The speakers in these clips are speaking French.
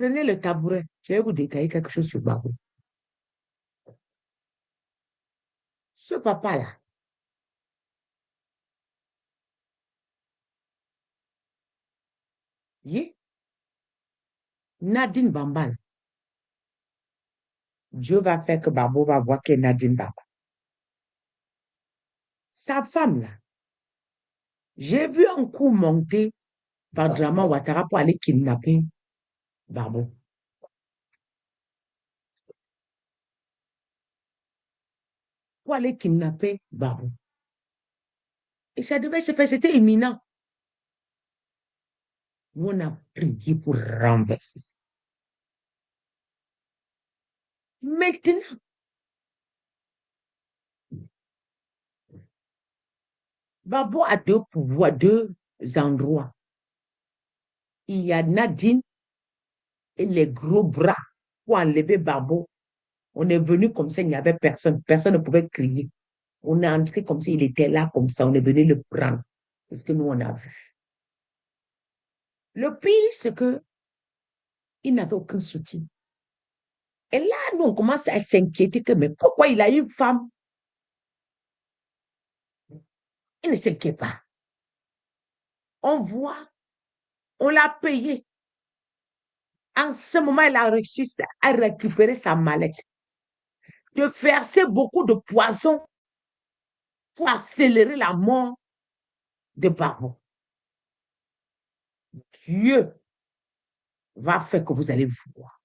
Prenez le tabouret. Je vais vous détailler quelque chose sur Babou. Ce papa-là, Nadine Bambal, Dieu va faire que Babou va voir que Nadine Bamba. Sa femme, là, j'ai vu un coup monter par Draman Ouattara pour aller kidnapper Babou. Pour aller kidnapper Babou. Et ça devait se faire, c'était imminent. Nous, on a prié pour renverser ça. Maintenant, Babou a deux pouvoirs, deux endroits. Il y a Nadine et les gros bras pour enlever Babou. On est venu comme ça, il n'y avait personne. Personne ne pouvait crier. On est entré comme ça, il était là comme ça. On est venu le prendre. C'est ce que nous, on a vu. Le pire, c'est que il n'avait aucun soutien. Et là, nous, on commence à s'inquiéter que, mais pourquoi il a une femme? Il ne s'inquiète pas. On voit, on l'a payé. En ce moment, il a réussi à récupérer sa mallette, de verser beaucoup de poison pour accélérer la mort de Babou. Dieu va faire que vous allez voir.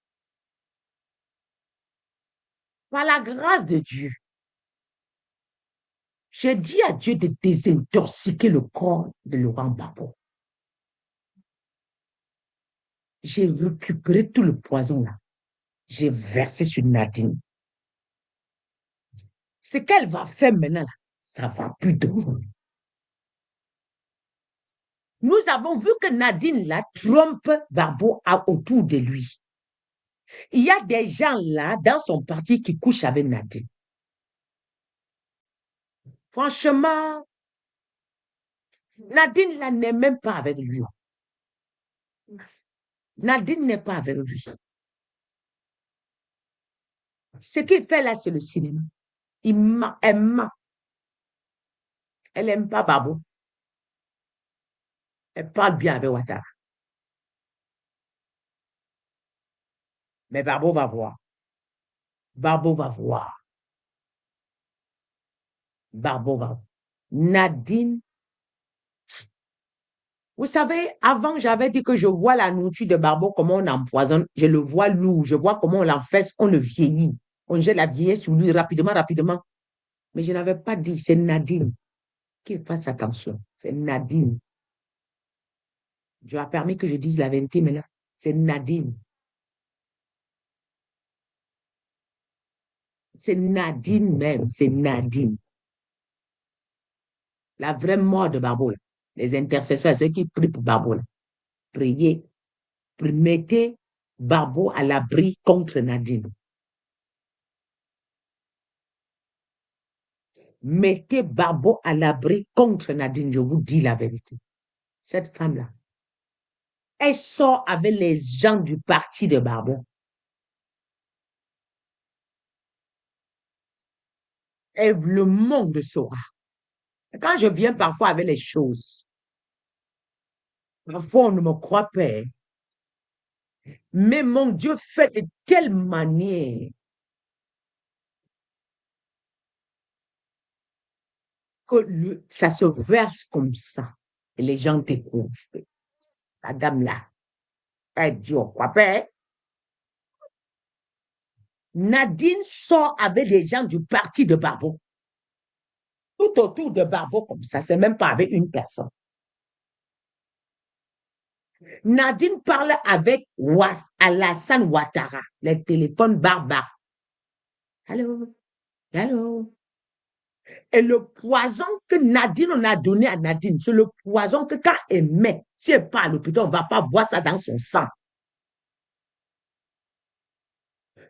Par la grâce de Dieu, j'ai dit à Dieu de désintoxiquer le corps de Laurent Gbagbo. J'ai récupéré tout le poison là. J'ai versé sur Nadine. Ce qu'elle va faire maintenant là, ça va plus de nous. Nous avons vu que Nadine là trompe Gbagbo autour de lui. Il y a des gens là dans son parti qui couchent avec Nadine. Franchement, Nadine là n'est même pas avec lui. Nadine n'est pas avec lui. Ce qu'il fait là, c'est le cinéma. Elle ment. Elle n'aime pas Babou. Elle parle bien avec Ouattara. Mais Babou va voir. Babou va voir. Babou va voir. Nadine. Vous savez, avant, j'avais dit que je vois la nourriture de Babou, comment on empoisonne. Je le vois lourd. Je vois comment on l'enfesse, on le vieillit. On jette la vieillesse sur lui rapidement, rapidement. Mais je n'avais pas dit, c'est Nadine. Qu'il fasse attention. C'est Nadine. Dieu a permis que je dise la vérité, mais là, c'est Nadine. C'est Nadine même, c'est Nadine. La vraie mort de Babou, là. Les intercesseurs, ceux qui prient pour Babou, là. Priez, mettez Babou à l'abri contre Nadine. Mettez Babou à l'abri contre Nadine, je vous dis la vérité. Cette femme-là, elle sort avec les gens du parti de Babou. Et le monde saura. Quand je viens parfois avec les choses, parfois on ne me croit pas. Mais mon Dieu fait de telle manière que ça se verse comme ça. Et les gens découvrent. La dame là, elle dit, on croit pas. Nadine sort avec les gens du parti de Babou. Tout autour de Babou comme ça, c'est même pas avec une personne. Nadine parle avec Alassane Ouattara, les téléphones barbares. Allô, allô. Et le poison que Nadine, on a donné à Nadine, c'est le poison que quand elle met, si elle part à l'hôpital, on ne va pas voir ça dans son sang.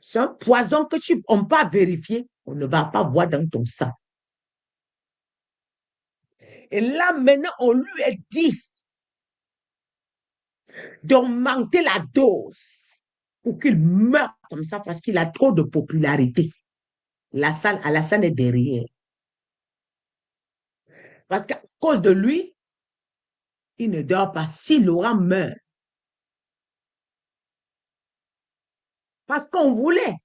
C'est un poison que on ne peut pas vérifier, on ne va pas voir dans ton sang. Et là, maintenant, on lui a dit d'augmenter la dose. ou qu'il meure comme ça parce qu'il a trop de popularité. Alassane est derrière. Parce qu'à cause de lui, il ne dort pas. Si Laurent meurt, parce qu'on voulait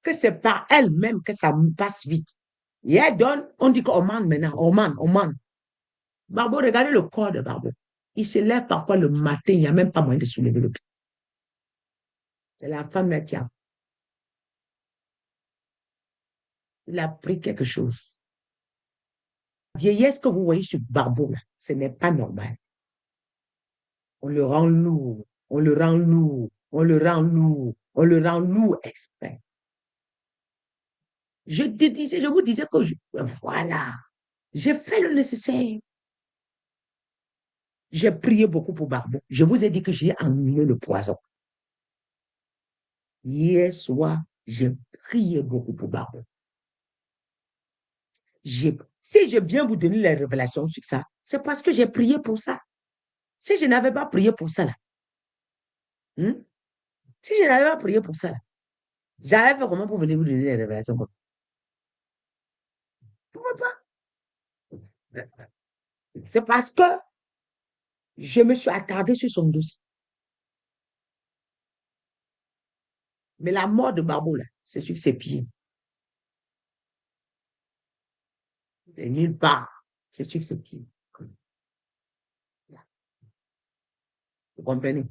que c'est par elle-même que ça passe vite. Et elle donne, on dit qu'on mande maintenant, on mande. Barbeau, regardez le corps de Barbeau. Il se lève parfois le matin, il n'y a même pas moyen de soulever le pied. C'est la femme là qui a. Il a pris quelque chose. La vieillesse que vous voyez sur Barbeau, là, ce n'est pas normal. On le rend lourd, on le rend lourd, on le rend lourd, on le rend lourd exprès. Je vous disais que voilà, j'ai fait le nécessaire. J'ai prié beaucoup pour Barbeau. Je vous ai dit que j'ai annulé le poison. Hier soir, j'ai prié beaucoup pour Barbeau. Si je viens vous donner les révélations sur ça, c'est parce que j'ai prié pour ça. Si je n'avais pas prié pour ça, là, hmm? Si je n'avais pas prié pour ça, là, j'allais faire comment pour venir vous donner les révélations? Je ne pouvais pas. C'est parce que je me suis attardée sur son dossier. Mais la mort de Barbeau, là, c'est sur ses pieds. Et nulle part. C'est sur ses pieds. Vous comprenez?